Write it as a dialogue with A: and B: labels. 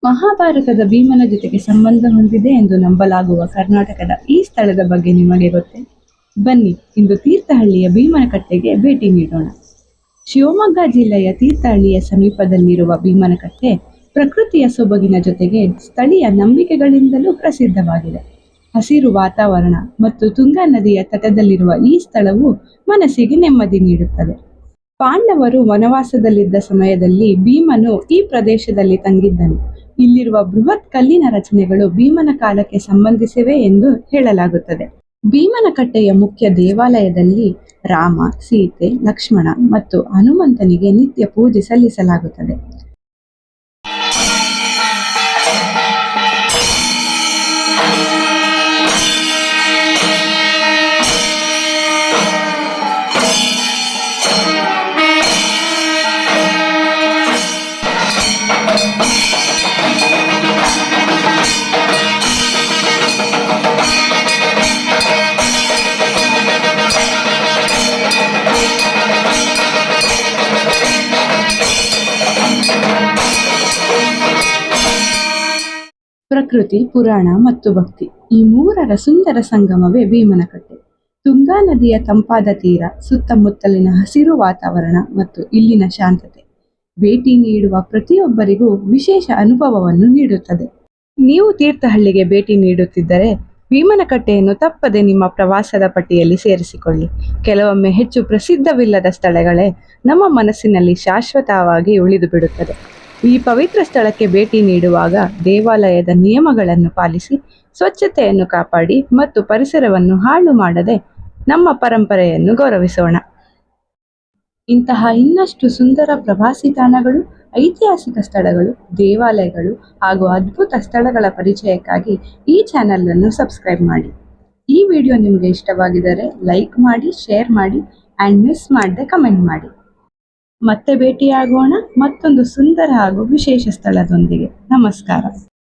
A: ಮಹಾಭಾರತದ ಭೀಮನ ಜೊತೆಗೆ ಸಂಬಂಧ ಹೊಂದಿದೆ ಎಂದು ನಂಬಲಾಗುವ ಕರ್ನಾಟಕದ ಈ ಸ್ಥಳದ ಬಗ್ಗೆ ನಿಮಗೆ ಗೊತ್ತೇ? ಬನ್ನಿ, ಇಂದು ತೀರ್ಥಹಳ್ಳಿಯ ಭೀಮನಕಟ್ಟೆಗೆ ಭೇಟಿ ನೀಡೋಣ. ಶಿವಮೊಗ್ಗ ಜಿಲ್ಲೆಯ ತೀರ್ಥಹಳ್ಳಿಯ ಸಮೀಪದಲ್ಲಿರುವ ಭೀಮನಕಟ್ಟೆ ಪ್ರಕೃತಿಯ ಸೊಬಗಿನ ಜೊತೆಗೆ ಸ್ಥಳೀಯ ನಂಬಿಕೆಗಳಿಂದಲೂ ಪ್ರಸಿದ್ಧವಾಗಿದೆ. ಹಸಿರು ವಾತಾವರಣ ಮತ್ತು ತುಂಗಾ ನದಿಯ ತಟದಲ್ಲಿರುವ ಈ ಸ್ಥಳವು ಮನಸ್ಸಿಗೆ ನೆಮ್ಮದಿ ನೀಡುತ್ತದೆ. ಪಾಂಡವರು ವನವಾಸದಲ್ಲಿದ್ದ ಸಮಯದಲ್ಲಿ ಭೀಮನು ಈ ಪ್ರದೇಶದಲ್ಲಿ ತಂಗಿದ್ದನು. ಇಲ್ಲಿರುವ ಬೃಹತ್ ಕಲ್ಲಿನ ರಚನೆಗಳು ಭೀಮನ ಕಾಲಕ್ಕೆ ಸಂಬಂಧಿಸಿವೆ ಎಂದು ಹೇಳಲಾಗುತ್ತದೆ. ಭೀಮನಕಟ್ಟೆಯ ಮುಖ್ಯ ದೇವಾಲಯದಲ್ಲಿ ರಾಮ, ಸೀತೆ, ಲಕ್ಷ್ಮಣ ಮತ್ತು ಹನುಮಂತನಿಗೆ ನಿತ್ಯ ಪೂಜೆ ಸಲ್ಲಿಸಲಾಗುತ್ತದೆ. ಪ್ರಕೃತಿ, ಪುರಾಣ ಮತ್ತು ಭಕ್ತಿ ಈ ಮೂರರ ಸುಂದರ ಸಂಗಮವೇ ಭೀಮನಕಟ್ಟೆ. ತುಂಗಾ ನದಿಯ ತಂಪಾದ ತೀರ, ಸುತ್ತಮುತ್ತಲಿನ ಹಸಿರು ವಾತಾವರಣ ಮತ್ತು ಇಲ್ಲಿನ ಶಾಂತತೆ ಭೇಟಿ ನೀಡುವ ಪ್ರತಿಯೊಬ್ಬರಿಗೂ ವಿಶೇಷ ಅನುಭವವನ್ನು ನೀಡುತ್ತದೆ. ನೀವು ತೀರ್ಥಹಳ್ಳಿಗೆ ಭೇಟಿ ನೀಡುತ್ತಿದ್ದರೆ ಭೀಮನಕಟ್ಟೆಯನ್ನು ತಪ್ಪದೆ ನಿಮ್ಮ ಪ್ರವಾಸದ ಪಟ್ಟಿಯಲ್ಲಿ ಸೇರಿಸಿಕೊಳ್ಳಿ. ಕೆಲವೊಮ್ಮೆ ಹೆಚ್ಚು ಪ್ರಸಿದ್ಧವಿಲ್ಲದ ಸ್ಥಳಗಳೇ ನಮ್ಮ ಮನಸ್ಸಿನಲ್ಲಿ ಶಾಶ್ವತವಾಗಿ ಉಳಿದು ಬಿಡುತ್ತದೆ. ಈ ಪವಿತ್ರ ಸ್ಥಳಕ್ಕೆ ಭೇಟಿ ನೀಡುವಾಗ ದೇವಾಲಯದ ನಿಯಮಗಳನ್ನು ಪಾಲಿಸಿ, ಸ್ವಚ್ಛತೆಯನ್ನು ಕಾಪಾಡಿ ಮತ್ತು ಪರಿಸರವನ್ನು ಹಾಳು ಮಾಡದೆ ನಮ್ಮ ಪರಂಪರೆಯನ್ನು ಗೌರವಿಸೋಣ. ಇಂತಹ ಇನ್ನಷ್ಟು ಸುಂದರ ಪ್ರವಾಸಿ ತಾಣಗಳು, ಐತಿಹಾಸಿಕ ಸ್ಥಳಗಳು, ದೇವಾಲಯಗಳು ಹಾಗೂ ಅದ್ಭುತ ಸ್ಥಳಗಳ ಪರಿಚಯಕ್ಕಾಗಿ ಈ ಚಾನೆಲ್ ಅನ್ನು ಸಬ್ಸ್ಕ್ರೈಬ್ ಮಾಡಿ. ಈ ವಿಡಿಯೋ ನಿಮಗೆ ಇಷ್ಟವಾಗಿದ್ದರೆ ಲೈಕ್ ಮಾಡಿ, ಶೇರ್ ಮಾಡಿ ಆ್ಯಂಡ್ ಮಿಸ್ ಮಾಡದೆ ಕಮೆಂಟ್ ಮಾಡಿ. ಮತ್ತೆ ಭೇಟಿಯಾಗೋಣ ಮತ್ತೊಂದು ಸುಂದರ ಹಾಗೂ ವಿಶೇಷ ಸ್ಥಳದೊಂದಿಗೆ. ನಮಸ್ಕಾರ.